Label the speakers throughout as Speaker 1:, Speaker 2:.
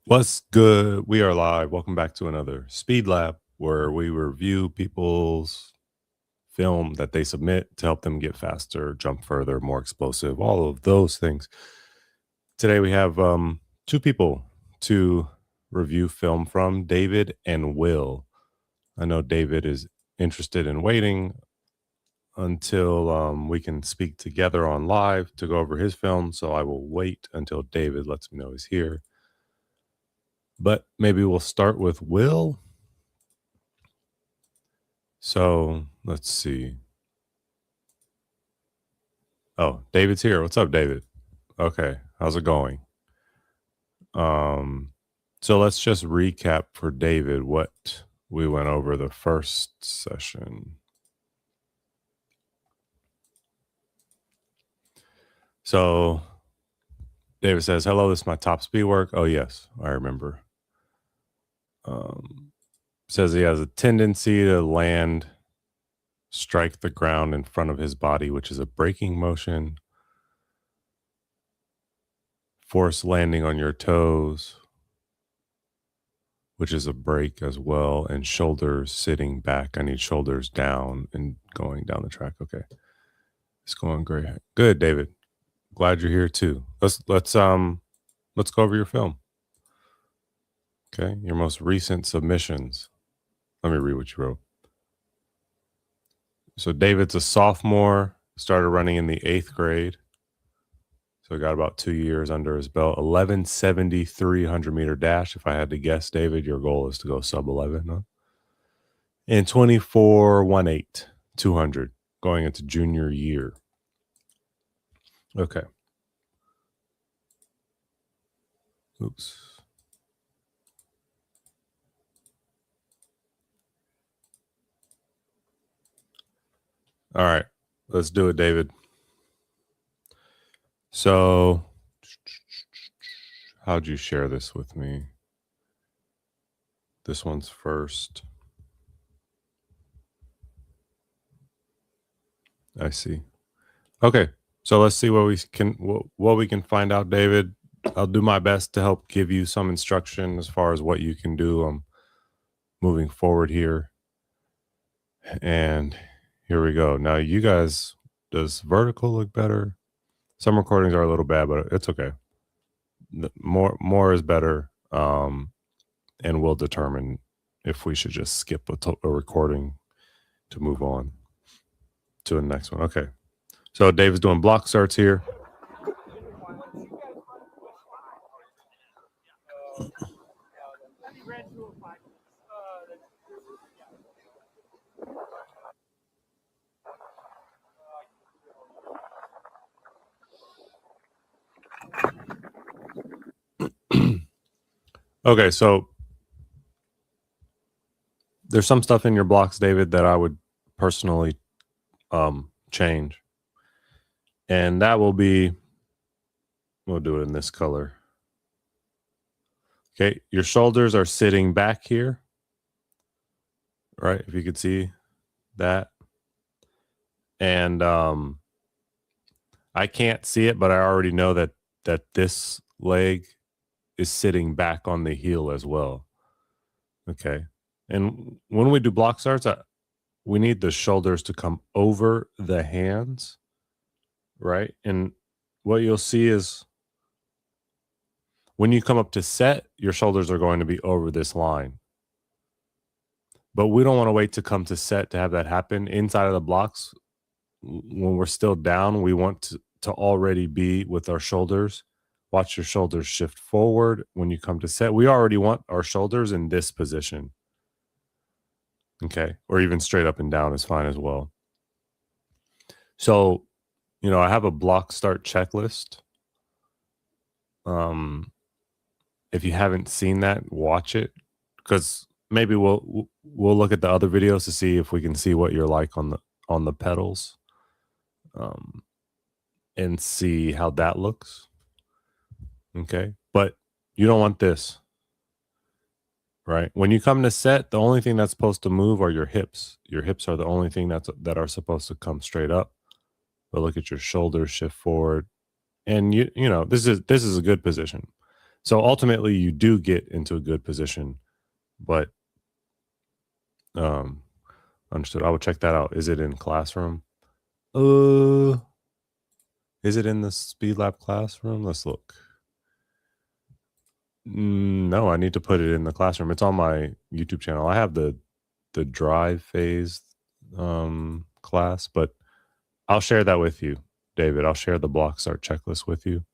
Speaker 1: What's good? We are live. Welcome back to another Speed Lab where we review people's film that they submit to help them get faster, jump further, more explosive, all of those things. Today we have two people to review film from, David and Will. I know David is interested in waiting until we can speak together on live to go over his film, so I will wait until David lets me know he's here. But maybe we'll start with Will. So let's see. Oh, David's here. What's up, David? Okay, how's it going? Um, so let's just recap for David what we went over the first session. So David says, "Hello, this is my top speed work." Oh yes, I remember. Says he has a tendency to land, strike the ground in front of his body, which is a braking motion. Force landing on your toes, which is a break as well, and shoulders sitting back. I need shoulders down and going down the track. Okay. It's going great. Good, David. Glad you're here too. Let's go over your film. Okay. Your most recent submissions. Let me read what you wrote. So David's a sophomore, started running in the 8th grade. So got about 2 years under his belt. 1170 300-meter dash. If I had to guess, David, your goal is to go sub 11, huh? And 2418 200 going into junior year. Okay. Oops. All right. Let's do it, David. So, how'd you share this with me? This one's first. I see. Okay. So let's see what we can find out, David. I'll do my best to help give you some instruction as far as what you can do moving forward here. And here we go. Now, you guys, does vertical look better? Some recordings are a little bad, but it's okay. More is better, and we'll determine if we should just skip a recording to move on to the next one. Okay. So Dave's doing block starts here. Okay, so there's some stuff in your blocks, David, that I would personally change. And that will be, we'll do it in this color. Okay, your shoulders are sitting back here, right? If you could see that. And I can't see it, but I already know that this leg is sitting back on the heel as well. Okay. And when we do block starts, we need the shoulders to come over the hands, right? And what you'll see is when you come up to set, your shoulders are going to be over this line. But we don't want to wait to come to set to have that happen. Inside of the blocks, when we're still down, we want to already be with our shoulders. Watch your shoulders shift forward when you come to set. We already want our shoulders in this position. Okay. Or even straight up and down is fine as well. So, I have a block start checklist. If you haven't seen that, watch it, because maybe we'll look at the other videos to see if we can see what you're like on the pedals, and see how that looks. Okay. But you don't want this, right? When you come to set, the only thing that's supposed to move are your hips. Your hips are the only thing that are supposed to come straight up. But look at your shoulders shift forward. And you know, this is a good position. So ultimately, you do get into a good position, but understood. I will check that out. Is it in Classroom? Is it in the Speed Lab Classroom? Let's look. No, I need to put it in the classroom. It's on my YouTube channel. I have the drive phase class, but I'll share that with you, David. I'll share the block start checklist with you.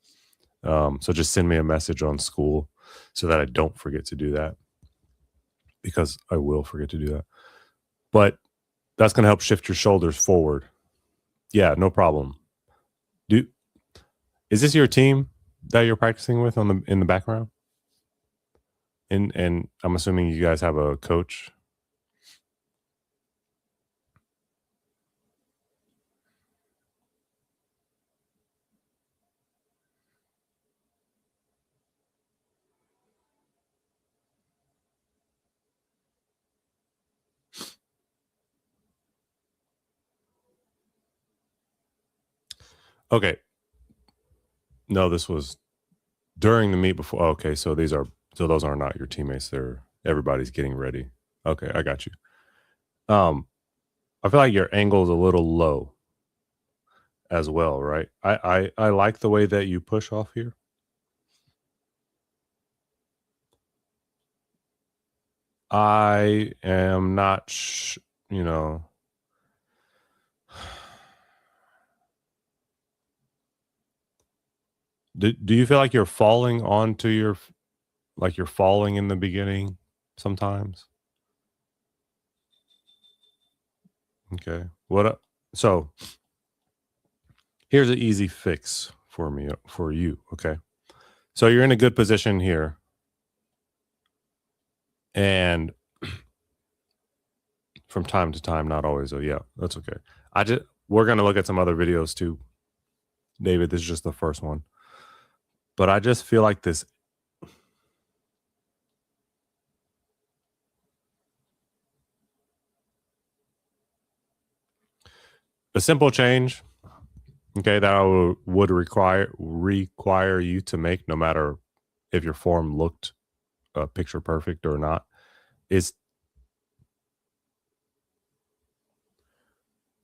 Speaker 1: So just send me a message on school so that I don't forget to do that, because I will forget to do that. But that's going to help shift your shoulders forward. Yeah, no problem. Is this your team that you're practicing with in the background? And I'm assuming you guys have a coach. Okay. No, this was during the meet before. Okay, so those are not your teammates. Everybody's getting ready. Okay, I got you. I feel like your angle is a little low as well, right? I like the way that you push off here. I am not, you know. Do you feel like you're falling onto like you're falling in the beginning sometimes? Okay. So here's an easy fix for you. Okay. So you're in a good position here. And from time to time, not always. Oh, yeah, that's okay. We're gonna look at some other videos too, David. This is just the first one. But I just feel like this. A simple change, okay, that I would require you to make, no matter if your form looked picture perfect or not, is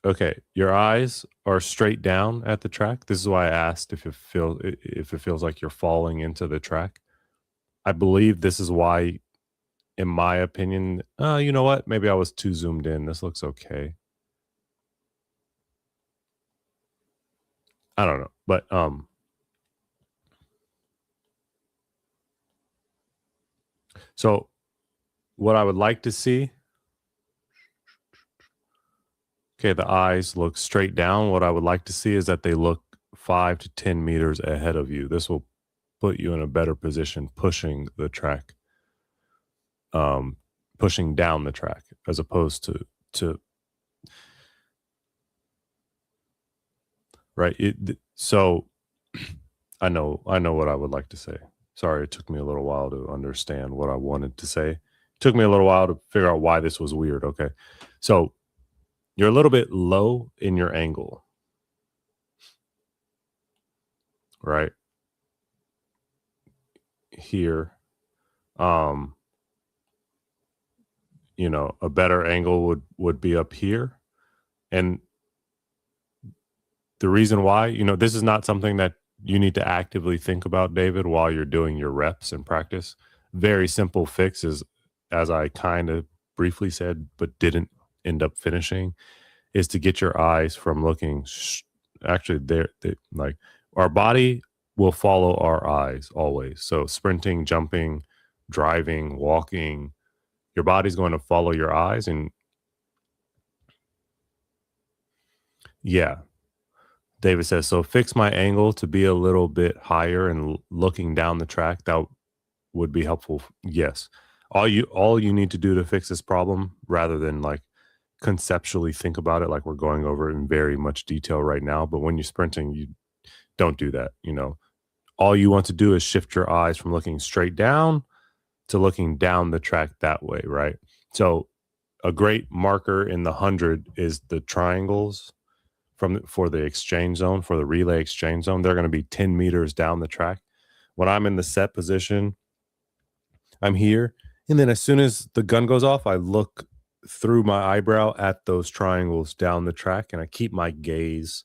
Speaker 1: okay. Your eyes are straight down at the track. This is why I asked if it feels like you're falling into the track. I believe this is why, in my opinion, you know what? Maybe I was too zoomed in. This looks okay. I don't know, but so what I would like to see, okay, the eyes look straight down. What I would like to see is that they look 5 to 10 meters ahead of you. This will put you in a better position pushing the track, pushing down the track, as opposed to right. So I know what I would like to say. Sorry, it took me a little while to understand what I wanted to say. It took me a little while to figure out why this was weird. Okay. So you're a little bit low in your angle, right? Here. A better angle would be up here. And the reason why, this is not something that you need to actively think about, David, while you're doing your reps in practice. Very simple fix is, as I kind of briefly said, but didn't end up finishing, is to get your eyes from looking actually like our body will follow our eyes always. So sprinting, jumping, driving, walking, your body's going to follow your eyes. And yeah, David says, so fix my angle to be a little bit higher and looking down the track. That would be helpful. Yes. All you need to do to fix this problem, rather than like conceptually think about it, like we're going over it in very much detail right now, but when you're sprinting, you don't do that. All you want to do is shift your eyes from looking straight down to looking down the track that way, right? So a great marker in the 100 is the triangles for the exchange zone, for the relay exchange zone. They're going to be 10 meters down the track. when I'm in the set position, I'm here. And then as soon as the gun goes off, I look through my eyebrow at those triangles down the track, and I keep my gaze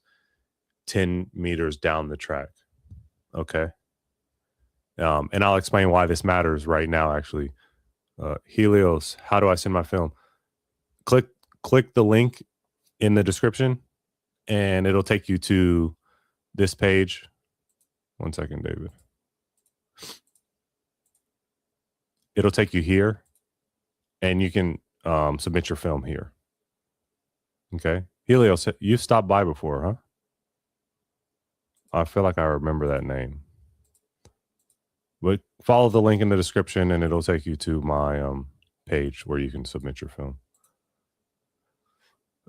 Speaker 1: 10 meters down the track. Okay. And I'll explain why this matters right now, actually. Helios, how do I send my film? Click the link in the description, and it'll take you to this page. 1 second, David. It'll take you here, and you can submit your film here. Okay. Helios, you've stopped by before, huh? I feel like I remember that name. But follow the link in the description, and it'll take you to my page where you can submit your film.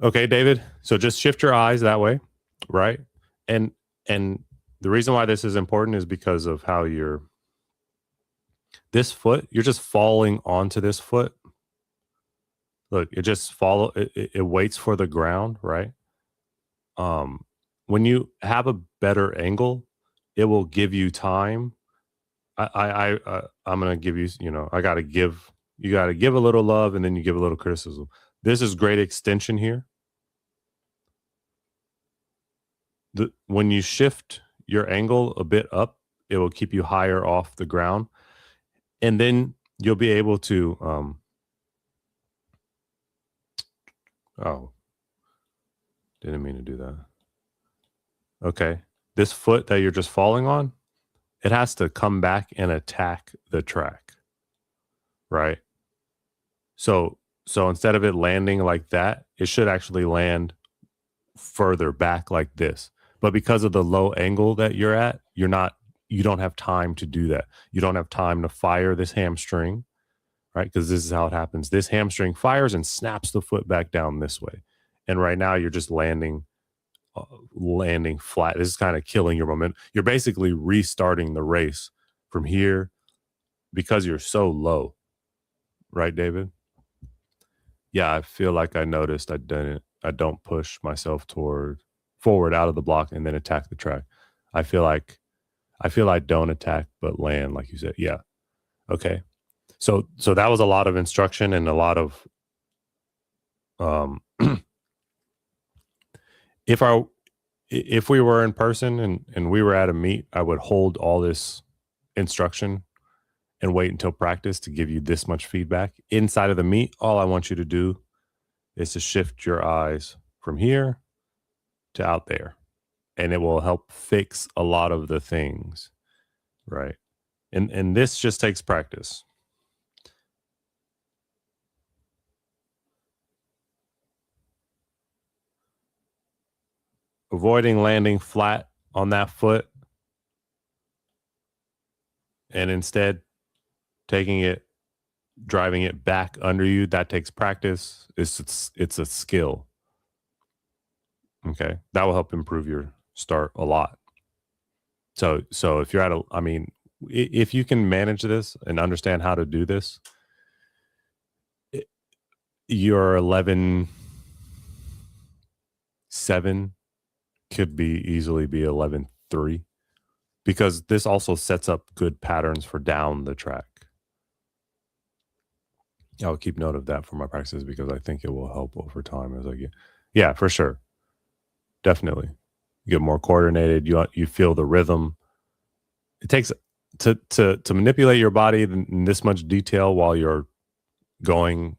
Speaker 1: Okay, David. So just shift your eyes that way, right? And the reason why this is important is because of how this foot, you're just falling onto this foot. Look, it just it waits for the ground, right? When you have a better angle, it will give you time. I'm gonna give you, you got to give a little love, and then you give a little criticism. This is great extension here. When you shift your angle a bit up, it will keep you higher off the ground, and then you'll be able to oh, didn't mean to do that. Okay, this foot that you're just falling on, it has to come back and attack the track, right? So instead of it landing like that, it should actually land further back like this. But because of the low angle that you're at, you don't have time to do that. You don't have time to fire this hamstring, right? Because this is how it happens. This hamstring fires and snaps the foot back down this way. And right now you're just landing flat. This is kind of killing your momentum. You're basically restarting the race from here because you're so low. Right, David? Yeah, I feel like I noticed I don't push myself forward out of the block and then attack the track. I feel I don't attack but land, like you said. Yeah. Okay. So that was a lot of instruction and a lot of if we were in person and we were at a meet, I would hold all this instruction and wait until practice to give you this much feedback. Inside of the meet, all I want you to do is to shift your eyes from here to out there, and it will help fix a lot of the things, right? And this just takes practice. Avoiding landing flat on that foot and instead driving it back under you, that takes practice. It's a skill. Okay. That will help improve your start a lot. So if you're if you can manage this and understand how to do this, your 11.7 could easily be 11.3, because this also sets up good patterns for down the track. I'll keep note of that for my practices because I think it will help over time as I get. Yeah, for sure. Definitely. You get more coordinated. You feel the rhythm. It takes to manipulate your body in this much detail while you're trying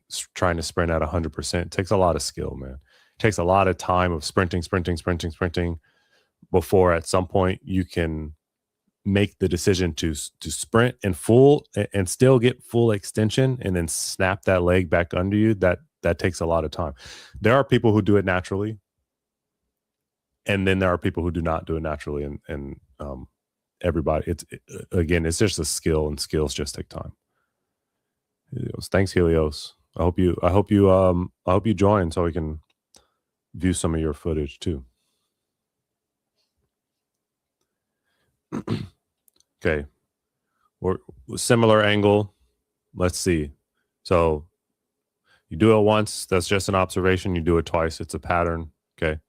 Speaker 1: to sprint at 100%. It takes a lot of skill, man. It takes a lot of time of sprinting before at some point you can make the decision to sprint and still get full extension and then snap that leg back under you. That takes a lot of time. There are people who do it naturally, and then there are people who do not do it naturally, and everybody, it's just a skill, and skills just take time. Helios. Thanks, Helios. I hope you join so we can view some of your footage too. Okay. Or similar angle. Let's see. So you do it once, that's just an observation. You do it twice, it's a pattern. Okay.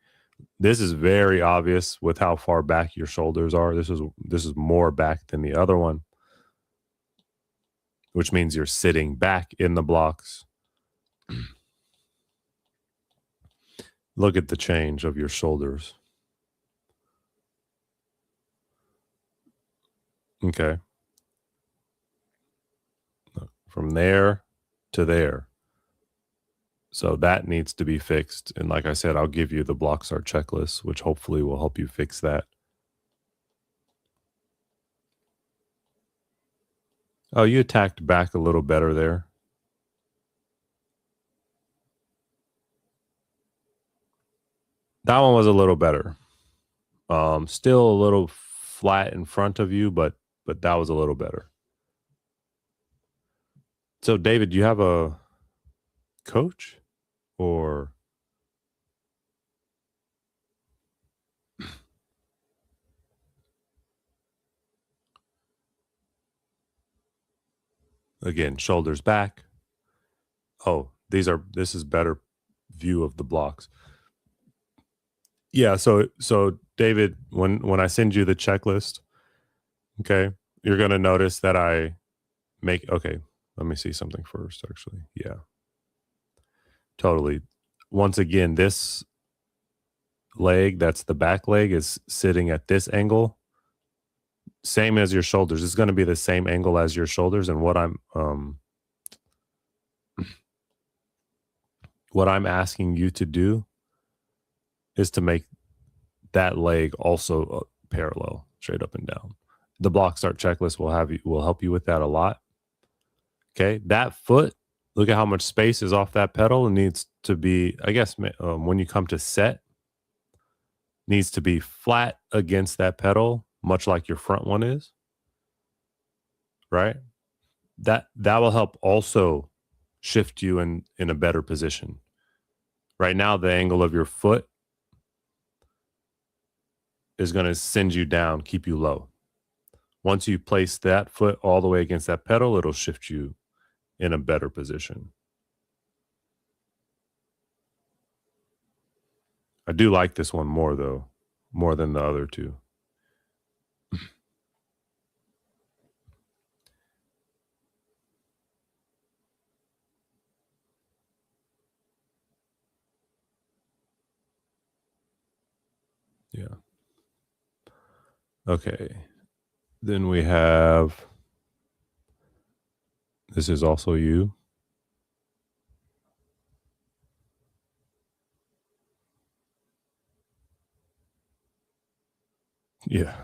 Speaker 1: This is very obvious with how far back your shoulders are. This is more back than the other one, which means you're sitting back in the blocks. Look at the change of your shoulders. Okay. From there to there. So that needs to be fixed. And like I said, I'll give you the BlockStart checklist, which hopefully will help you fix that. Oh, you attacked back a little better there. That one was a little better. Still a little flat in front of you, but that was a little better. So, David, do you have a coach or? Again, shoulders back. Oh, this is better view of the blocks. Yeah, so David, when I send you the checklist, okay, you're gonna notice that I make okay, let me see something first, actually. Yeah. Totally. Once again, this leg, that's the back leg, is sitting at this angle, same as your shoulders. It's going to be the same angle as your shoulders. And what I'm asking you to do is to make that leg also parallel, straight up and down. The BlockStart checklist will help you with that a lot. Okay, that foot, look at how much space is off that pedal. It needs to be, I guess, when you come to set, needs to be flat against that pedal, much like your front one is. Right? That will help also shift you in a better position. Right now, the angle of your foot is going to send you down, keep you low. Once you place that foot all the way against that pedal, it'll shift you in a better position. I do like this one more, though, more than the other two. Yeah. Okay. Then we have, this is also you. Yeah.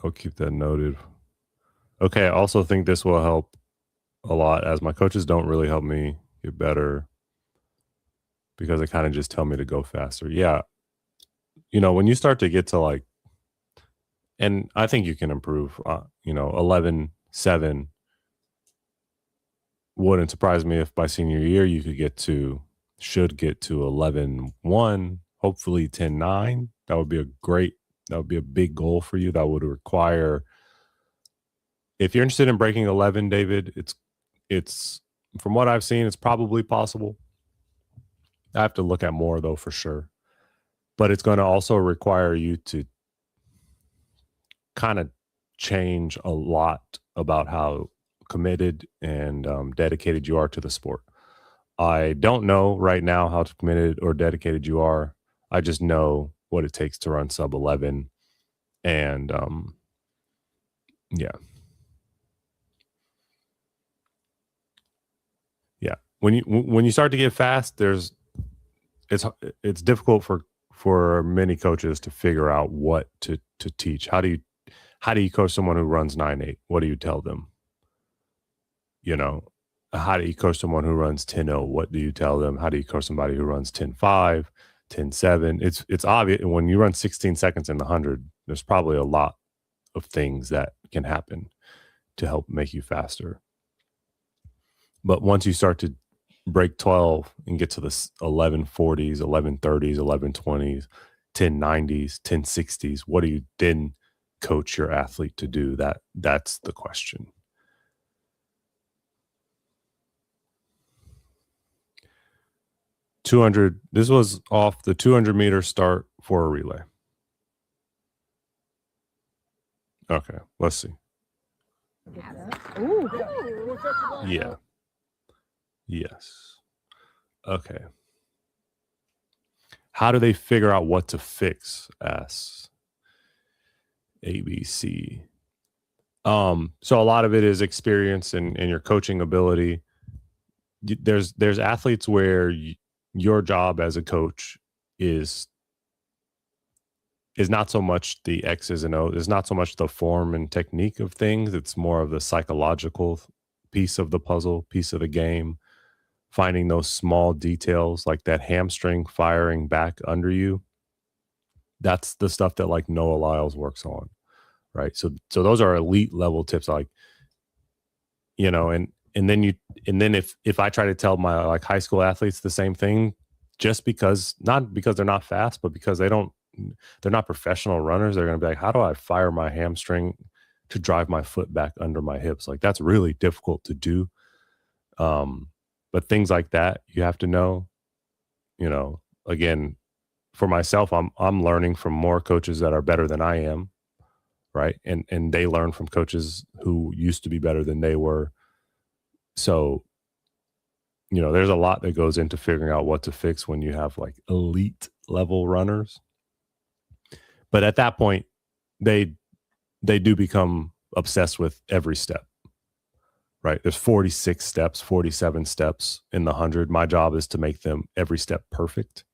Speaker 1: I'll keep that noted. Okay. I also think this will help a lot, as my coaches don't really help me get better because they kind of just tell me to go faster. Yeah. When you start to get to like, and I think you can improve, 11.7 wouldn't surprise me if by senior year you should get to 11.1, hopefully 10.9. That would be a big goal for you. That would require, if you're interested in breaking 11, David, it's from what I've seen, it's probably possible. I have to look at more though, for sure. But it's going to also require you to kind of change a lot about how committed and dedicated you are to the sport. I don't know right now how committed or dedicated you are. I just know what it takes to run sub 11. And yeah. Yeah. When you start to get fast, it's difficult for many coaches to figure out what to teach. How do you coach someone who runs 9.8? What do you tell them? How do you coach someone who runs 10.0? What do you tell them? How do you coach somebody who runs 10.5, 10.7? It's obvious when you run 16 seconds in the 100, there's probably a lot of things that can happen to help make you faster. But once you start to break 12 and get to the 11.40s, 11.30s, 11.20s, 10.90s, 10.60s, what do you then coach your athlete to do? That's the question. 200. This was off the 200-meter start for a relay. Okay, let's see. Yeah. Yes. Okay. How do they figure out what to fix? Asks ABC. So a lot of it is experience and your coaching ability. There's athletes where your job as a coach is not so much the X's and O's, is not so much the form and technique of things. It's more of the psychological piece of the puzzle, piece of the game, finding those small details like that hamstring firing back under you. That's the stuff that like Noah Lyles works on. Right. So those are elite level tips, like, and then if I try to tell my like high school athletes the same thing, just because, not because they're not fast, but because they're not professional runners, they're going to be like, how do I fire my hamstring to drive my foot back under my hips? Like, that's really difficult to do. But things like that, you have to know, again, for myself, I'm learning from more coaches that are better than I am. Right. And they learn from coaches who used to be better than they were. So, there's a lot that goes into figuring out what to fix when you have like elite level runners. But at that point, they do become obsessed with every step. Right? There's 46 steps, 47 steps in the 100. My job is to make them every step perfect.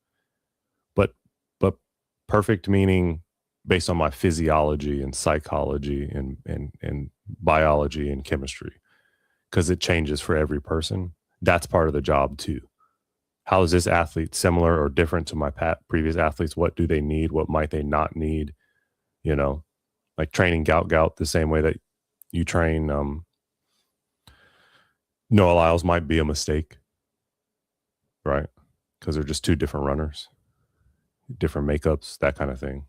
Speaker 1: But perfect meaning based on my physiology and psychology and biology and chemistry, because it changes for every person. That's part of the job too. How is this athlete similar or different to my previous athletes? What do they need? What might they not need? Like training gout the same way that you train Noah Lyles might be a mistake, right? Because they're just two different runners, different makeups, that kind of thing.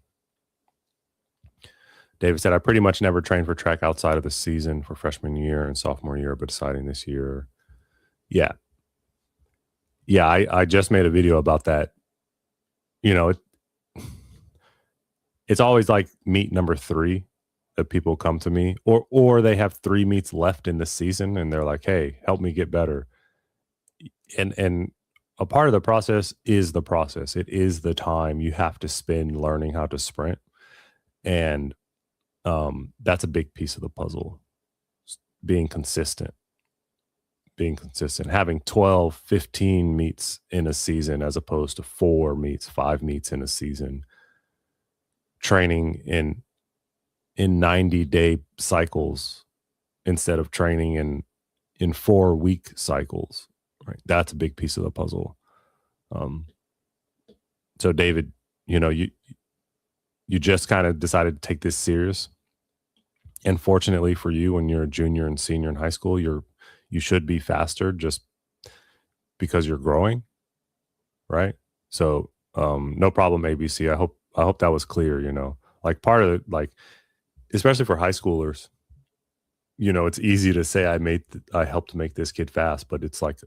Speaker 1: David said, I pretty much never trained for track outside of the season for freshman year and sophomore year, but deciding this year. Yeah. Yeah, I just made a video about that. It's always like meet number 3 that people come to me, or they have 3 meets left in the season and they're like, hey, help me get better. And a part of the process is the process. It is the time you have to spend learning how to sprint. And that's a big piece of the puzzle. Being consistent, having 12, 15 meets in a season as opposed to 4 meets, 5 meets in a season, training in 90-day cycles instead of training in 4-week cycles. Right. That's a big piece of the puzzle. So David, you just kind of decided to take this serious. And fortunately for you, when you're a junior and senior in high school, you should be faster just because you're growing. Right. So no problem, ABC. I hope that was clear, like part of it, like, especially for high schoolers, it's easy to say I helped make this kid fast, but it's like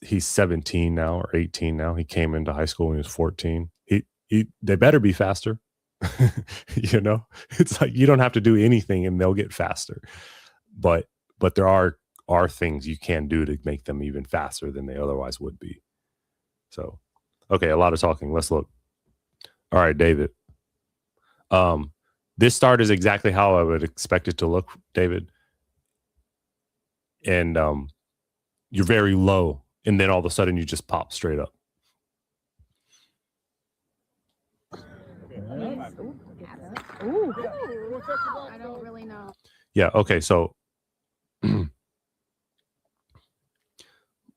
Speaker 1: he's 17 now or 18 now. He came into high school when he was 14. They better be faster. It's like you don't have to do anything and they'll get faster. But there are things you can do to make them even faster than they otherwise would be. So, okay, a lot of talking. Let's look. All right, David. This start is exactly how I would expect it to look, David. And you're very low, and then all of a sudden you just pop straight up.
Speaker 2: I don't really know.
Speaker 1: Yeah, okay, so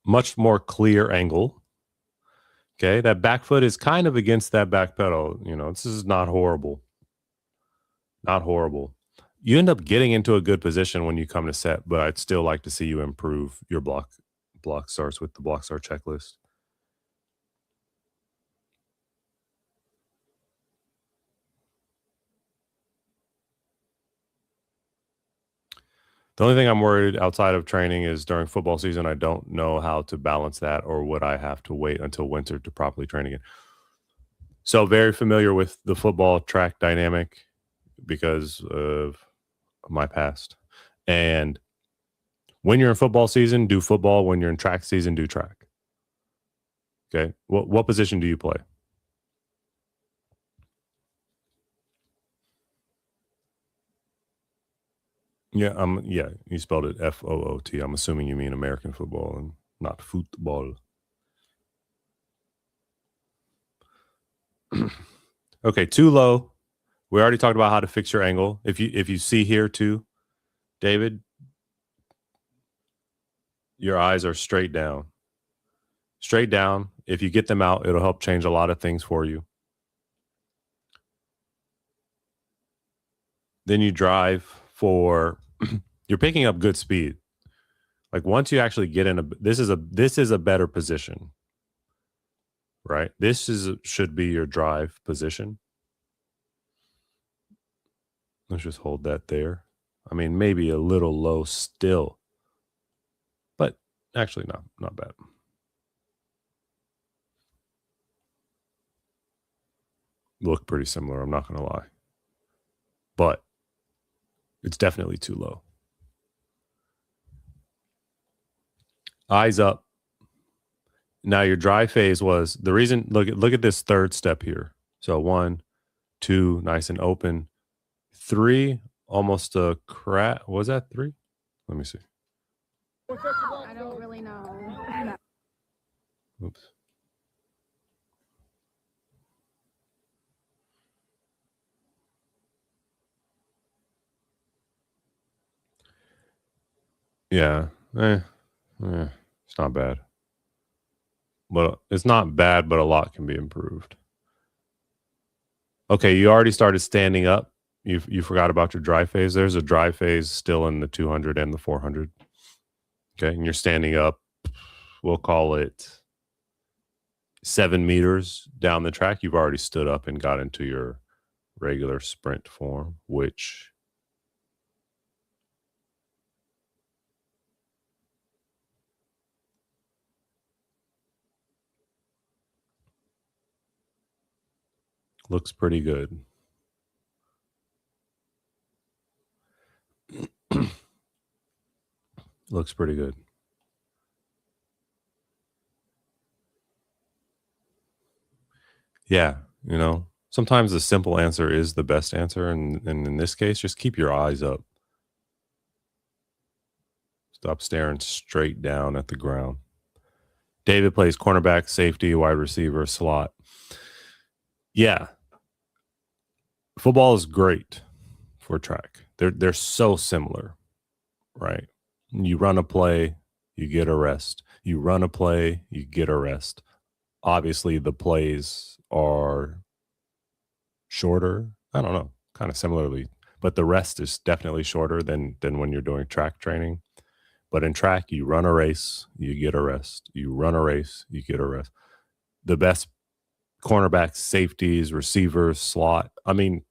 Speaker 1: much more clear angle. Okay, that back foot is kind of against that back pedal. This is not horrible. Not horrible. You end up getting into a good position when you come to set, but I'd still like to see you improve your block starts with the block start checklist. The only thing I'm worried outside of training is during football season, I don't know how to balance that, or would I have to wait until winter to properly train again? So very familiar with the football track dynamic because of my past. And when you're in football season, do football. When you're in track season, do track. Okay. What position do you play? Yeah, you spelled it FOOT. I'm assuming you mean American football and not football. Okay, too low. We already talked about how to fix your angle. If you see here too, David, your eyes are straight down. Straight down. If you get them out, it'll help change a lot of things for you. Then you drive for you're picking up good speed. Like once you actually get in this is a better position. Right? Should be your drive position. Let's just hold that there. I mean, maybe a little low still, but actually not bad. Look pretty similar, I'm not going to lie. But it's definitely too low. Eyes up. Now your drive phase was the reason. Look at this third step here. So 1, 2, nice and open. 3, almost a crack. Was that 3? Let me see.
Speaker 2: I don't really know.
Speaker 1: Oops. Yeah. It's not bad. But it's not bad, but a lot can be improved. Okay, you already started standing up. You forgot about your drive phase. There's a drive phase still in the 200 and the 400. Okay, and you're standing up. We'll call it 7 meters down the track. You've already stood up and got into your regular sprint form, which looks pretty good. Looks pretty good. Yeah, sometimes the simple answer is the best answer, and in this case, just keep your eyes up. Stop staring straight down at the ground. David plays cornerback, safety, wide receiver, slot. Yeah. Football is great for track. They're so similar, right? You run a play, you get a rest. You run a play, you get a rest. Obviously, the plays are shorter. I don't know, kind of similarly, but the rest is definitely shorter than when you're doing track training. But in track, you run a race, you get a rest. You run a race, you get a rest. The best cornerbacks, safeties, receivers, slot. I mean,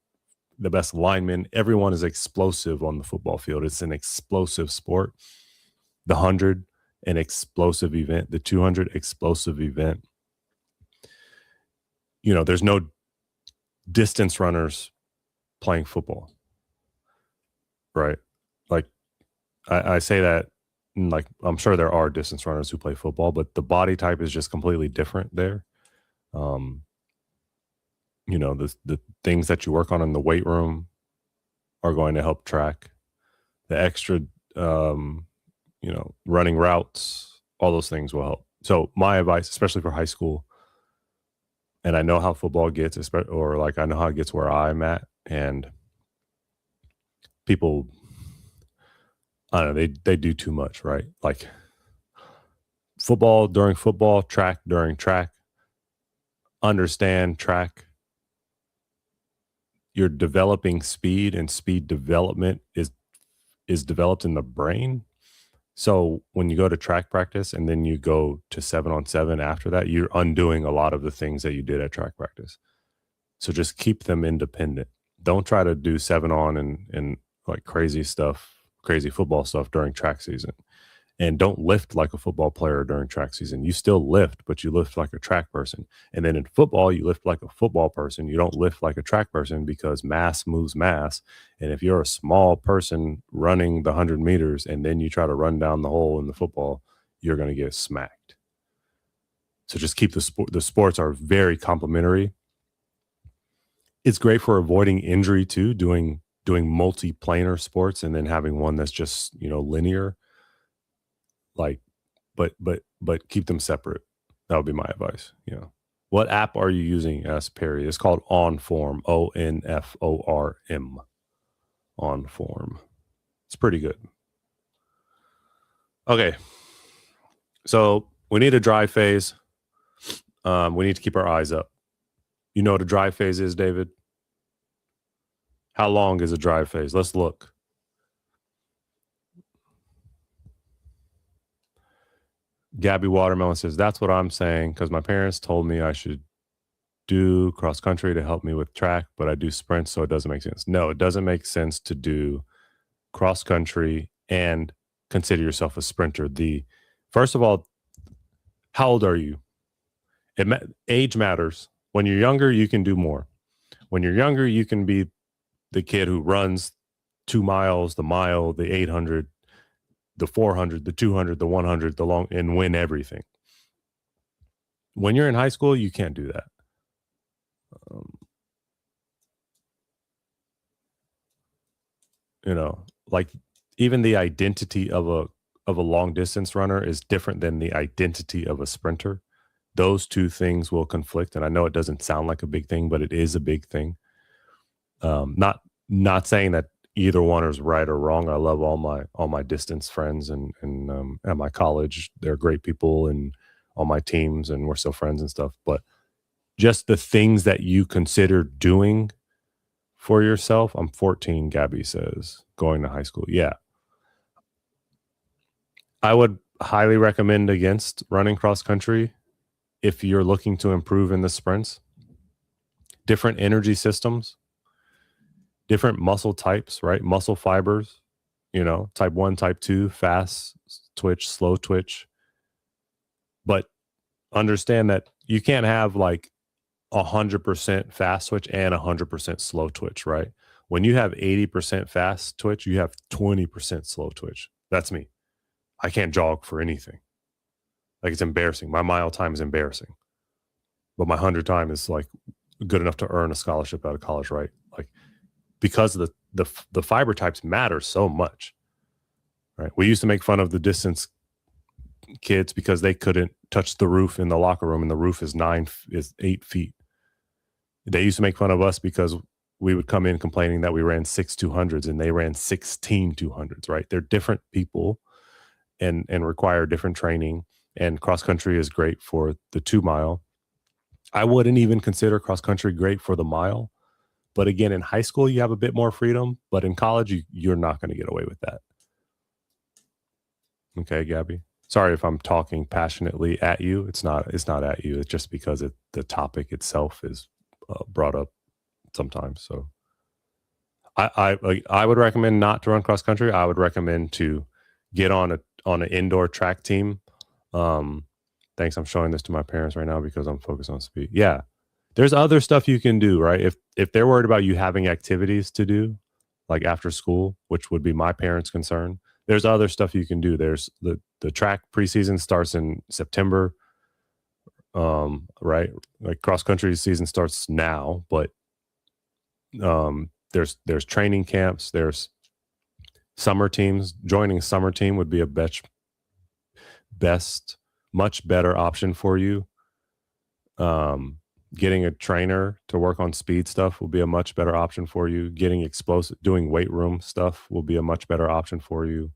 Speaker 1: the best linemen. Everyone is explosive on the football field. It's an explosive sport. The 100, an explosive event. The 200, explosive event. There's no distance runners playing football, right? Like I say that, like I'm sure there are distance runners who play football, but the body type is just completely different there. The things that you work on in the weight room are going to help track. The extra, running routes, all those things will help. So my advice, especially for high school, and I know how football gets, or like I know how it gets where I'm at, and people, I don't know, they do too much, right? Like football during football, track during track. Understand track. You're developing speed, and speed development is developed in the brain. So when you go to track practice and then you go to 7-on-7 after that, you're undoing a lot of the things that you did at track practice. So just keep them independent. Don't try to do 7-on and like crazy stuff, crazy football stuff during track season. And don't lift like a football player during track season. You still lift, but you lift like a track person. And then in football, you lift like a football person. You don't lift like a track person because mass moves mass. And if you're a small person running the 100 meters and then you try to run down the hole in the football, you're going to get smacked. So just keep the sports are very complementary. It's great for avoiding injury too, doing multi-planar sports and then having one that's just, linear. Like, but keep them separate. That would be my advice. What app are you using? Asked Perry. It's called OnForm. ONFORM. OnForm. It's pretty good. Okay. So we need a dry phase. We need to keep our eyes up. You know what a dry phase is, David? How long is a dry phase? Let's look. Gabby Watermelon says, that's what I'm saying because my parents told me I should do cross country to help me with track, but I do sprints, so it doesn't make sense. No, it doesn't make sense to do cross country and consider yourself a sprinter. First of all, how old are you? Age matters. When you're younger, you can do more. When you're younger, you can be the kid who runs 2 miles, the mile, the 800, the 400, the 200, the 100, the long, and win everything. When you're in high school, you can't do that. Like even the identity of a long distance runner is different than the identity of a sprinter. Those two things will conflict, and I know it doesn't sound like a big thing, but it is a big thing. Not saying that either one is right or wrong. I love all my distance friends and at my college. They're great people and on my teams, and we're still friends and stuff. But just the things that you consider doing for yourself. I'm 14, Gabby says, going to high school. Yeah. I would highly recommend against running cross country if you're looking to improve in the sprints. Different energy systems, different muscle types, right? Muscle fibers, type 1, type 2, fast twitch, slow twitch. But understand that you can't have like 100% fast twitch and 100% slow twitch, right? When you have 80% fast twitch, you have 20% slow twitch. That's me. I can't jog for anything. Like, it's embarrassing. My mile time is embarrassing. But my 100 time is like good enough to earn a scholarship out of college, right? Like, because the fiber types matter so much, right? We used to make fun of the distance kids because they couldn't touch the roof in the locker room, and the roof is 8 feet. They used to make fun of us because we would come in complaining that we ran 6 200s and they ran 16 200s, right? They're different people and require different training. And cross country is great for the 2 mile. I wouldn't even consider cross country great for the mile. But again, in high school, you have a bit more freedom. But in college, you're not going to get away with that. Okay, Gabby? Sorry if I'm talking passionately at you. It's not at you. It's just because the topic itself is brought up sometimes. So I would recommend not to run cross country. I would recommend to get on an indoor track team. Thanks. I'm showing this to my parents right now because I'm focused on speed. Yeah. There's other stuff you can do, right? If they're worried about you having activities to do, like after school, which would be my parents' concern, there's other stuff you can do. There's the track preseason starts in September, right? Like cross country season starts now, but there's training camps, there's summer teams. Joining summer team would be a much better option for you. Getting a trainer to work on speed stuff will be a much better option for you. Doing weight room stuff will be a much better option for you.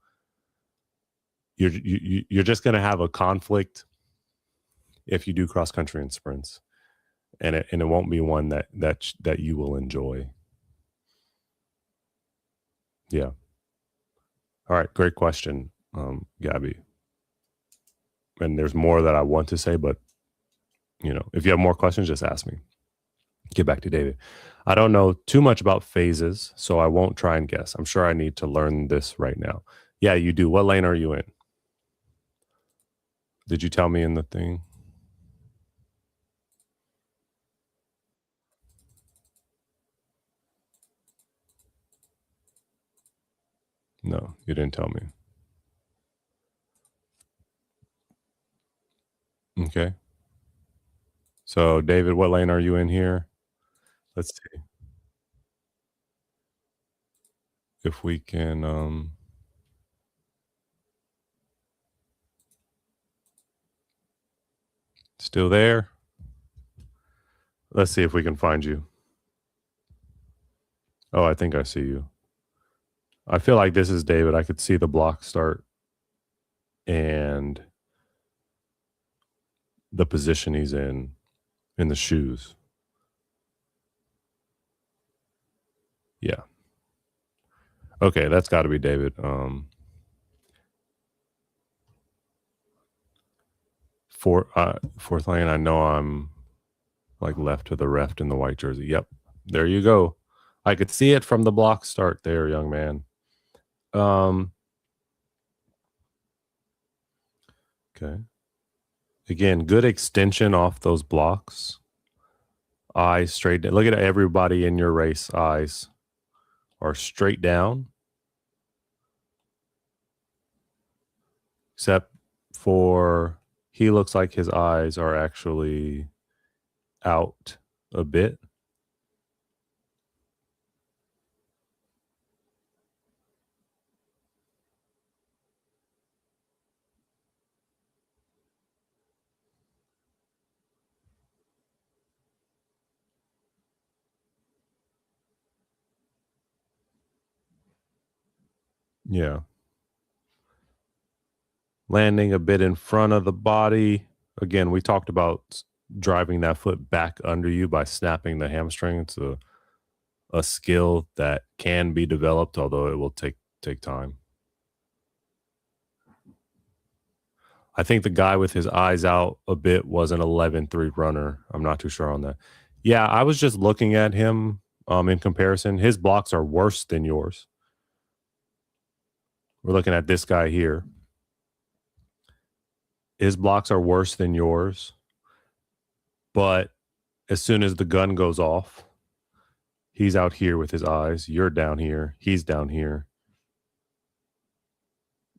Speaker 1: You're just going to have a conflict if you do cross country and sprints, and it won't be one that you will enjoy. Yeah. All right. Great question, Gabby. And there's more that I want to say, but if you have more questions, just ask me. Get back to David. I don't know too much about phases, so I won't try and guess. I'm sure I need to learn this right now. Yeah, you do. What lane are you in? Did you tell me in the thing? No, you didn't tell me. Okay. So, David, what lane are you in here? Let's see if we can still there. Let's see if we can find you. Oh, I think I see you. I feel like this is David. I could see the block start and the position he's in the shoes. Yeah. Okay, that's got to be David. Fourth lane. I know I'm like left to the reft in the white jersey. Yep. There you go. I could see it from the block start there, young man. Okay. Again, good extension off those blocks. Eyes straight down. Look at everybody in your race. Eyes are straight down. Except for he looks like his eyes are actually out a bit. Yeah. Landing a bit in front of the body. Again, we talked about driving that foot back under you by snapping the hamstring. It's a skill that can be developed, although it will take time. I think the guy with his eyes out a bit was an 11-3 runner. I'm not too sure on that. Yeah, I was just looking at him in comparison. His blocks are worse than yours. We're looking at this guy here. His blocks are worse than yours. But as soon as the gun goes off, he's out here with his eyes. You're down here. He's down here.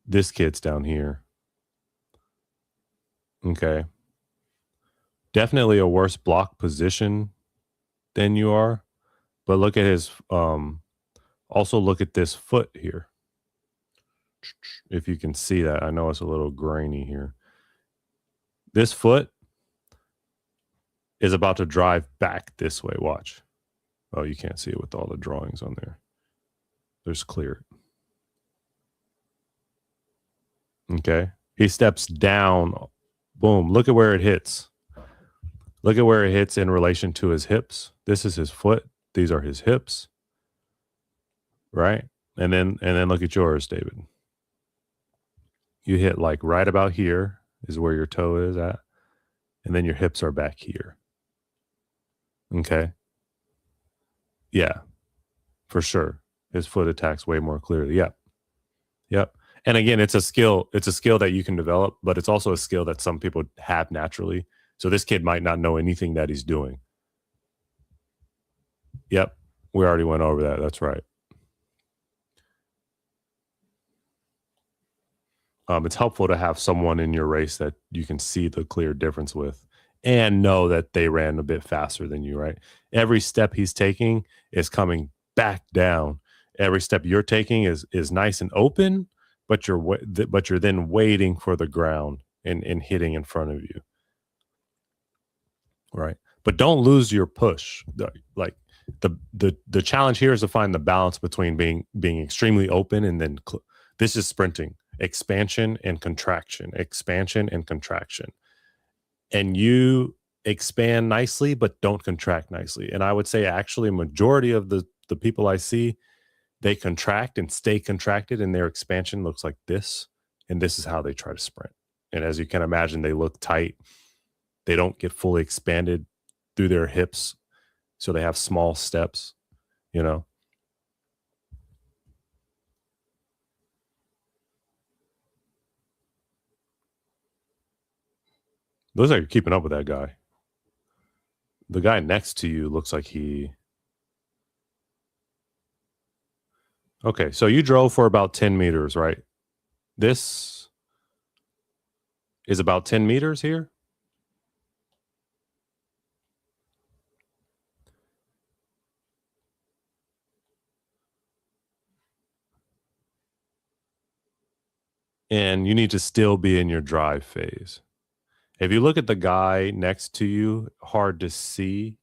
Speaker 1: This kid's down here. Okay. Definitely a worse block position than you are. But look at his also look at this foot here. If you can see that. I know it's a little grainy here. This foot is about to drive back this way. Watch. Oh, you can't see it with all the drawings on there. There's clear. Okay. He steps down. Boom. Look at where it hits. Look at where it hits in relation to his hips. This is his foot. These are his hips. Right? And then look at yours, David. You hit like right about here is where your toe is at. And then your hips are back here. Okay. Yeah. For sure. His foot attacks way more clearly. Yep. Yep. And again, it's a skill that you can develop, but it's also a skill that some people have naturally. So this kid might not know anything that he's doing. Yep. We already went over that. That's right. It's helpful to have someone in your race that you can see the clear difference with and know that they ran a bit faster than you, right? Every step he's taking is coming back down. Every step you're taking is nice and open, but you're then waiting for the ground and hitting in front of you. Right. But don't lose your push. Like the challenge here is to find the balance between being extremely open and then this is sprinting, expansion and contraction, and you expand nicely but don't contract nicely. And I would say actually a majority of the people I see, they contract and stay contracted and their expansion looks like this, and this is how they try to sprint. And as you can imagine, they look tight. They don't get fully expanded through their hips. So they have small steps, you know. Looks like you're keeping up with that guy. The guy next to you looks like he. Okay, so you drove for about 10 meters, right? This is about 10 meters here. And you need to still be in your drive phase. If you look at the guy next to you, hard to see.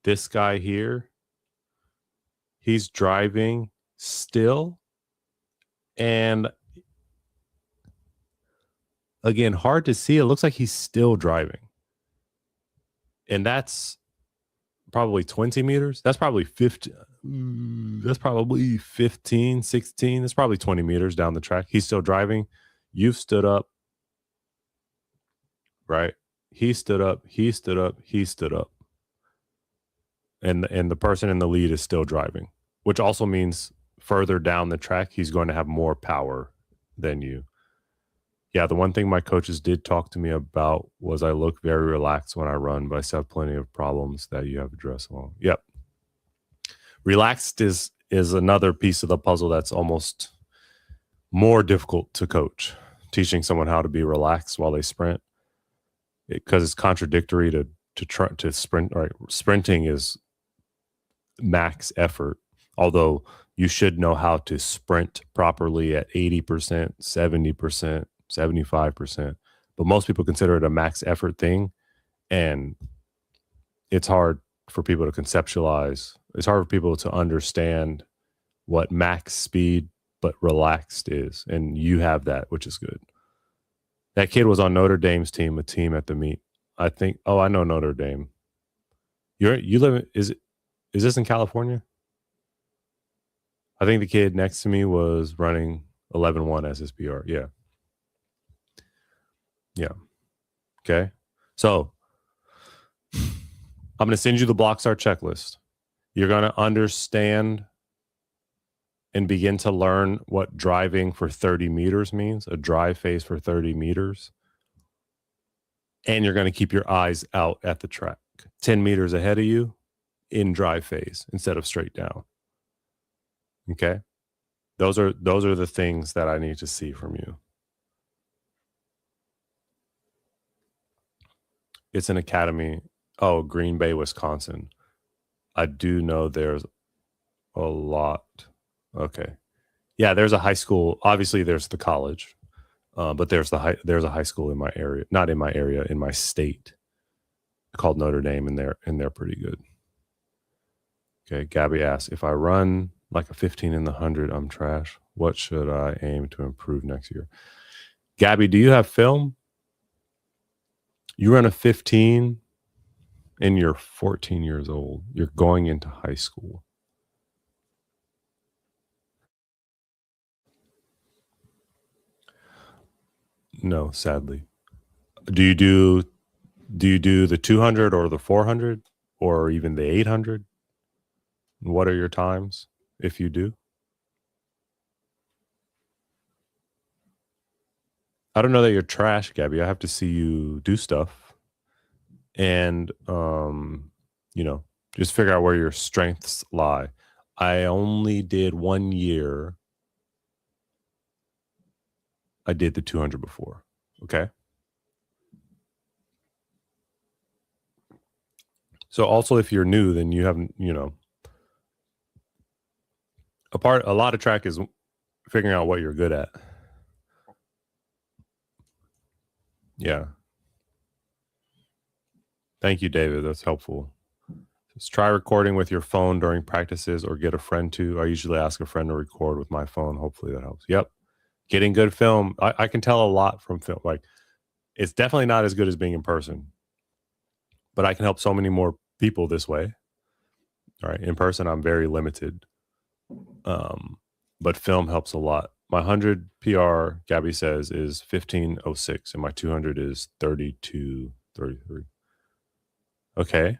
Speaker 1: This guy here, he's driving still. And again, hard to see. It looks like he's still driving. And that's probably 20 meters. That's probably 50. That's probably 15, 16. That's probably 20 meters down the track. He's still driving. You've stood up. Right? He stood up. He stood up. He stood up. And the person in the lead is still driving, which also means further down the track, he's going to have more power than you. Yeah, the one thing my coaches did talk to me about was I look very relaxed when I run, but I still have plenty of problems that you have addressed along. Yep. Relaxed is another piece of the puzzle that's almost more difficult to coach. Teaching someone how to be relaxed while they sprint, because it's contradictory to sprint. Right, sprinting is max effort, although you should know how to sprint properly at 80%, 70%, 75%. But most people consider it a max effort thing, and it's hard for people to conceptualize. It's hard for people to understand what max speed but relaxed is, and you have that, which is good. That kid was on Notre Dame's team, a team at the meet. I think. Oh, I know Notre Dame. You live. Is this in California? I think the kid next to me was running 11-1 as his PR. Yeah. Yeah. Okay. So I'm going to send you the Blockstar checklist. You're going to understand and begin to learn what driving for 30 meters means, a drive phase for 30 meters. And you're going to keep your eyes out at the track, 10 meters ahead of you in drive phase instead of straight down. Okay? Those are the things that I need to see from you. It's an academy. Oh, Green Bay, Wisconsin. I do know there's a lot. Okay. Yeah, there's a high school. Obviously, there's the college, but there's a high school in my area. Not in my area, in my state, called Notre Dame, and they're pretty good. Okay. Gabby asks, if I run like a 15 in the 100, I'm trash. What should I aim to improve next year? Gabby, do you have film? You run a 15 and you're 14 years old. You're going into high school. No, sadly. Do you do the 200 or the 400 or even the 800? What are your times if you do? I don't know that you're trash, Gabby. I have to see you do stuff and just figure out where your strengths lie. I only did 1 year. I did the 200 before. Okay. So also if you're new, then you haven't, a lot of track is figuring out what you're good at. Yeah. Thank you, David. That's helpful. Just try recording with your phone during practices or get a friend to. I usually ask a friend to record with my phone. Hopefully that helps. Yep. Getting good film. I can tell a lot from film. Like, it's definitely not as good as being in person, but I can help so many more people this way. All right. In person, I'm very limited. But film helps a lot. My 100 PR, Gabby says, is 15:06, and my 200 is 32:33. Okay.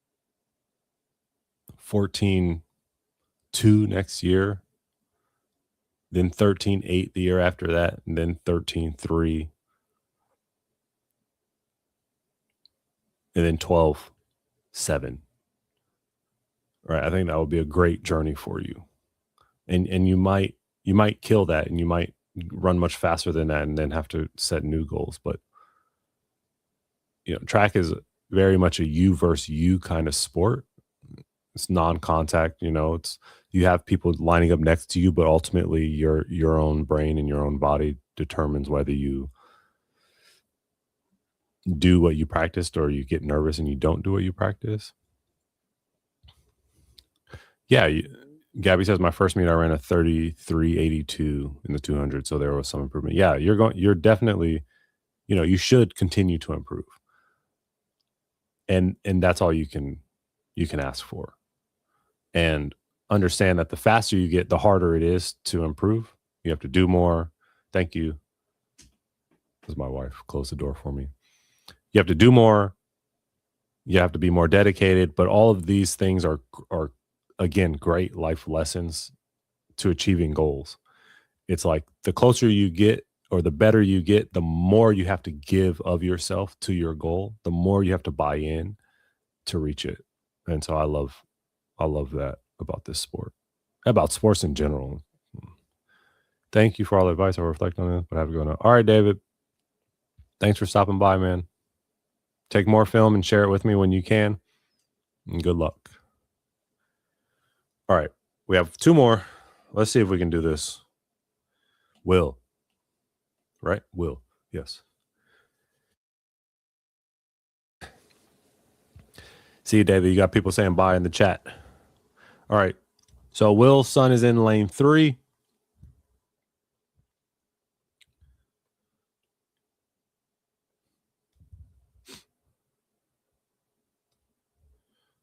Speaker 1: 14-2 next year, then 13-8 the year after that, and then 13-3, and then 12-7. Right, I think that would be a great journey for you, and you might kill that, and you might run much faster than that, and then have to set new goals. But track is very much a you versus you kind of sport. It's non-contact. It's you have people lining up next to you, but ultimately your own brain and your own body determines whether you do what you practiced or you get nervous and you don't do what you practice. Yeah, Gabby says my first meet I ran a 33.82 in the 200, so there was some improvement. Yeah, you're definitely, you should continue to improve, and that's all you can ask for, and understand that the faster you get, the harder it is to improve. You have to do more. Thank you. As my wife closed the door for me. You have to do more. You have to be more dedicated, but all of these things are again, great life lessons to achieving goals. It's like the closer you get or the better you get, the more you have to give of yourself to your goal, the more you have to buy in to reach it. And so I love that about this sport, about sports in general. Thank you for all the advice. I'll reflect on it, but I have to go now. All right, David. Thanks for stopping by, man. Take more film and share it with me when you can. And good luck. All right, we have two more. Let's see if we can do this. Will. Right? Will. Yes. See you, David. You got people saying bye in the chat. All right. So Will's son is in lane 3.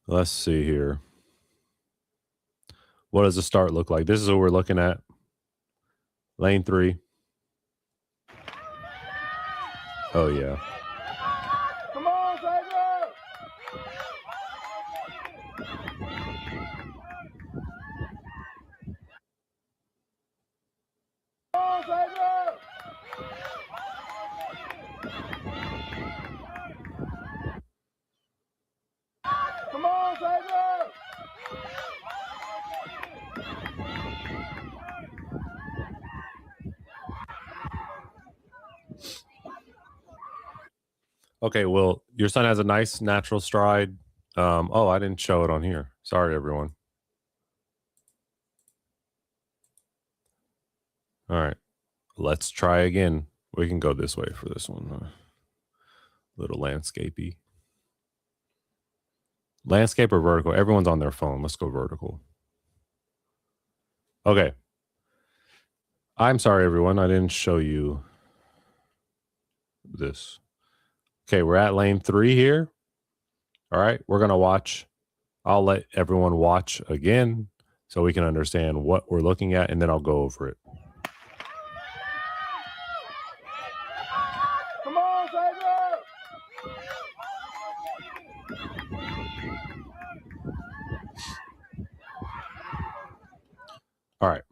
Speaker 1: Let's see here. What does the start look like? This is what we're looking at. Lane 3. Oh, yeah.
Speaker 3: Come on, Xavier! Come on, Xavier! Come on, Xavier!
Speaker 1: Okay, well, your son has a nice natural stride. Oh, I didn't show it on here. Sorry, everyone. All right, let's try again. We can go this way for this one. Little landscapey. Landscape or vertical? Everyone's on their phone. Let's go vertical. Okay. I'm sorry, everyone. I didn't show you this. Okay, we're at lane 3 here. All right, we're going to watch. I'll let everyone watch again so we can understand what we're looking at, and then I'll go over it.
Speaker 3: Come on, Xavier!
Speaker 1: All right.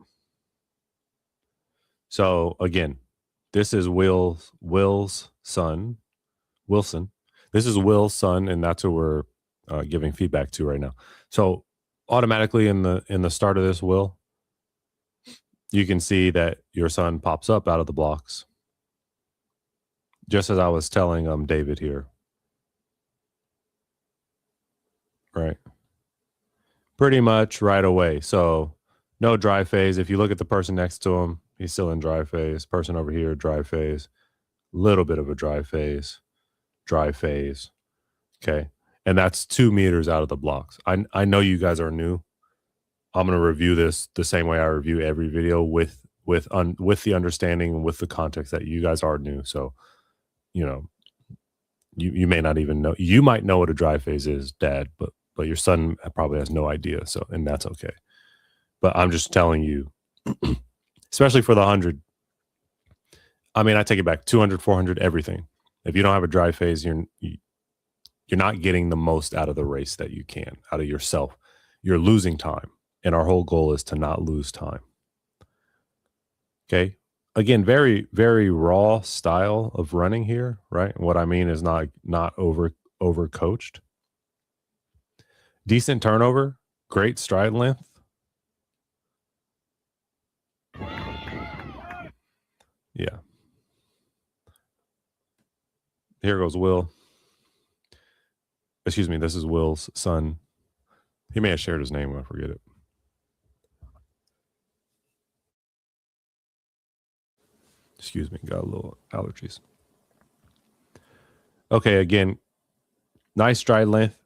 Speaker 1: So again, this is Will's son, Wilson. This is Will's son, and that's who we're giving feedback to right now. So automatically in the start of this, Will, you can see that your son pops up out of the blocks, just as I was telling David here. Right. Pretty much right away. So no dry phase. If you look at the person next to him, he's still in dry phase. Person over here, dry phase. Little bit of a dry phase. Dry phase. Okay. And that's 2 meters out of the blocks. I know you guys are new. I'm going to review this the same way I review every video with the understanding and with the context that you guys are new. So, you may not even know. You might know what a dry phase is, Dad, but your son probably has no idea. So, and that's okay. But I'm just telling you, especially for the 100. I mean, I take it back. 200, 400, everything. If you don't have a dry phase, you're not getting the most out of the race that you can, out of yourself. you're losing time. And our whole goal is to not lose time. Okay. Again, very, very raw style of running here, right? What I mean is not over coached. Decent turnover, great stride length. Yeah. Here goes Will. Excuse me, this is Will's son. He may have shared his name, I forget it. Excuse me, got a little allergies. Okay, again, nice stride length.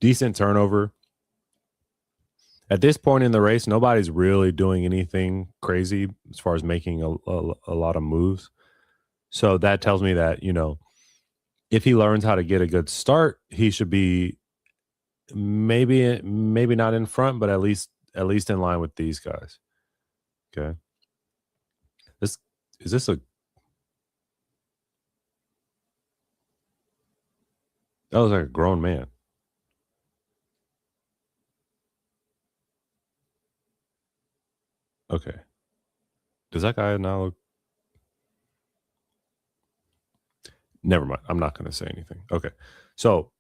Speaker 1: Decent turnover. At this point in the race, nobody's really doing anything crazy as far as making a lot of moves. So that tells me that, you know, if he learns how to get a good start, he should be maybe not in front, but at least in line with these guys. Okay. Is this a that was like a grown man. Okay. Does that guy now look? Never mind. I'm not going to say anything. Okay. So,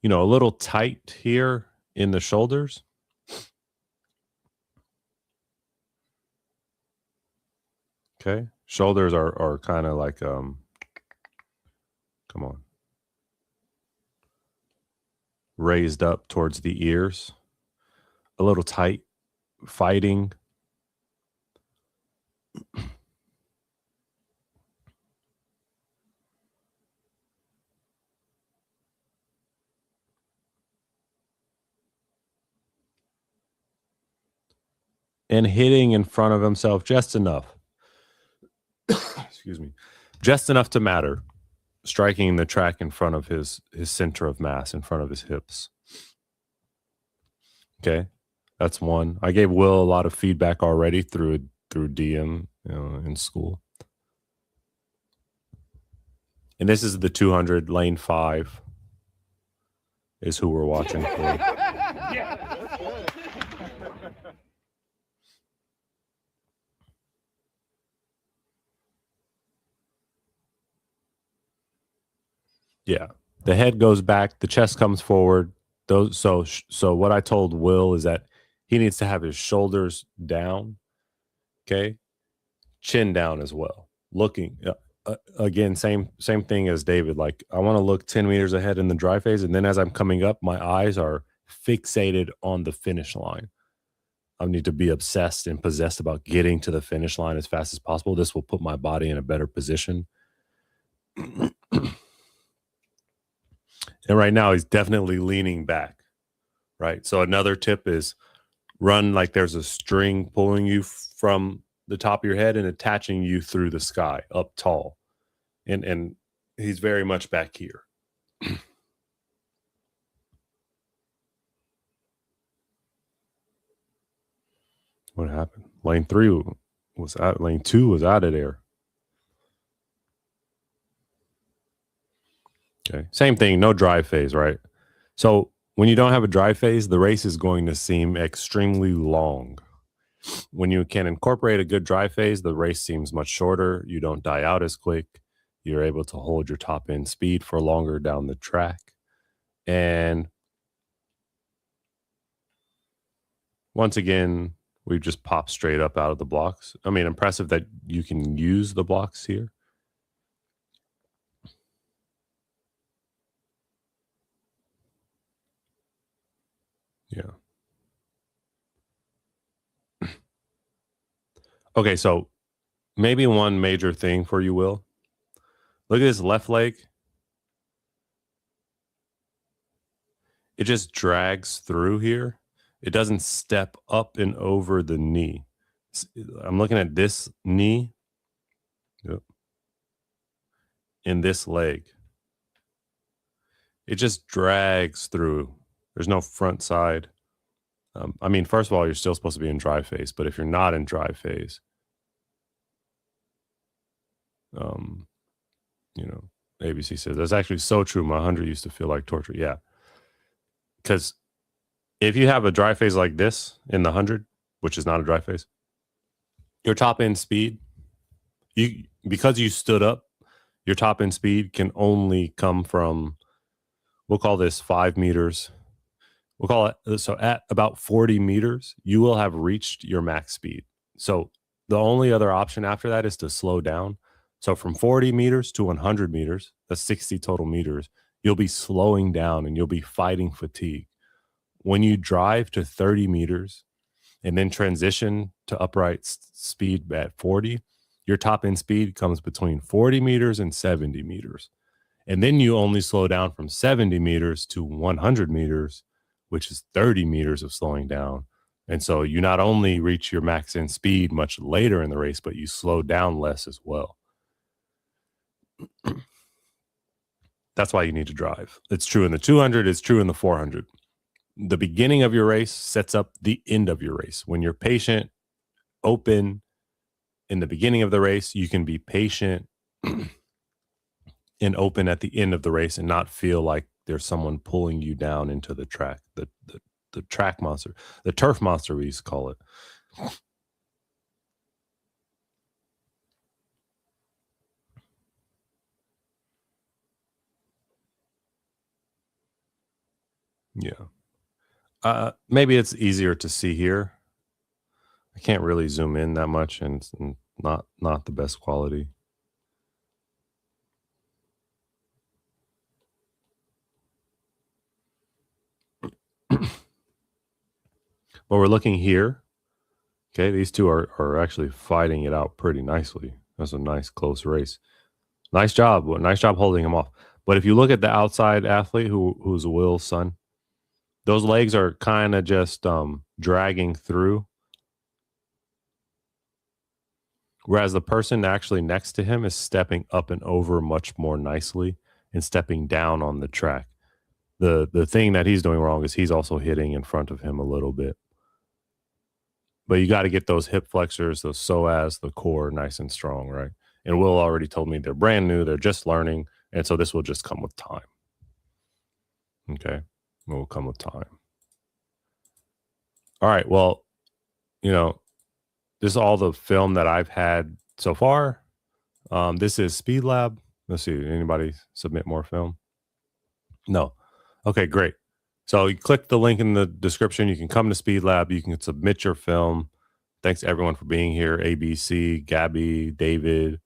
Speaker 1: you know, a little tight here in the shoulders. Okay. Shoulders are kind of like, come on. Raised up towards the ears. A little tight. Fighting. And hitting in front of himself just enough. Excuse me. Just enough to matter. Striking the track in front of his center of mass, in front of his hips. Okay. That's one. I gave Will a lot of feedback already through DM, you know, in school. And this is the 200 lane 5 is who we're watching for. Yeah. The head goes back, the chest comes forward. So what I told Will is that he needs to have his shoulders down. Okay? Chin down as well. Looking again, same thing as David. Like, I want to look 10 meters ahead in the dry phase, and then as I'm coming up, my eyes are fixated on the finish line. I need to be obsessed and possessed about getting to the finish line as fast as possible. This will put my body in a better position. And right now, he's definitely leaning back, right? So another tip is run like there's a string pulling you from the top of your head and attaching you through the sky, up tall. And he's very much back here. What happened? Lane 3 was out. Lane 2 was out of there. Okay. Same thing. No drive phase, right? So when you don't have a drive phase, the race is going to seem extremely long. When you can incorporate a good drive phase, the race seems much shorter. You don't die out as quick. You're able to hold your top end speed for longer down the track. And once again, we just pop straight up out of the blocks. I mean, impressive that you can use the blocks here. Yeah. Okay, so maybe one major thing for you, Will. Look at his left leg. It just drags through here. It doesn't step up and over the knee. I'm looking at this knee. Yep. In this leg. It just drags through. There's no front side. I mean, first of all, you're still supposed to be in dry phase, but if you're not in dry phase, you know, ABC says that's actually so true. My 100 used to feel like torture. Yeah, because if you have a dry phase like this in the 100, which is not a dry phase, your top end speed, because you stood up, your top end speed can only come from, we'll call this 5 meters. We'll call it, so at about 40 meters, you will have reached your max speed. So the only other option after that is to slow down. So from 40 meters to 100 meters, that's 60 total meters, you'll be slowing down and you'll be fighting fatigue. When you drive to 30 meters and then transition to upright speed at 40, your top end speed comes between 40 meters and 70 meters. And then you only slow down from 70 meters to 100 meters, which is 30 meters of slowing down. And so you not only reach your max end speed much later in the race, but you slow down less as well. That's why you need to drive. It's true in the 200, it's true in the 400. The beginning of your race sets up the end of your race. When you're patient, open in the beginning of the race, you can be patient and open at the end of the race and not feel like there's someone pulling you down into the track, the track monster, the turf monster, we used to call it. Yeah. Maybe it's easier to see here. I can't really zoom in that much, and it's not the best quality. But we're looking here. Okay, these two are actually fighting it out pretty nicely. That's a nice close race. Nice job. Nice job holding him off. But if you look at the outside athlete who's Will's son, those legs are kind of just dragging through. Whereas the person actually next to him is stepping up and over much more nicely and stepping down on the track. The thing that he's doing wrong is he's also hitting in front of him a little bit. But you got to get those hip flexors, those psoas, the core nice and strong, right? And Will already told me they're brand new. They're just learning. And so this will just come with time. Okay. It will come with time. All right. Well, this is all the film that I've had so far. This is Speed Lab. Let's see. Anybody submit more film? No. Okay, great. So you click the link in the description. You can come to Speed Lab. You can submit your film. Thanks everyone for being here. ABC, Gabby, David,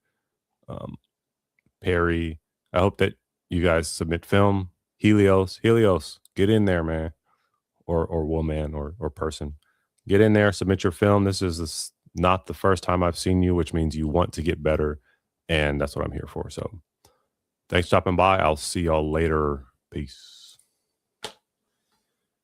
Speaker 1: Perry. I hope that you guys submit film. Helios, get in there, man. Or woman or person. Get in there, submit your film. This is not the first time I've seen you, which means you want to get better. And that's what I'm here for. So thanks for stopping by. I'll see y'all later. Peace.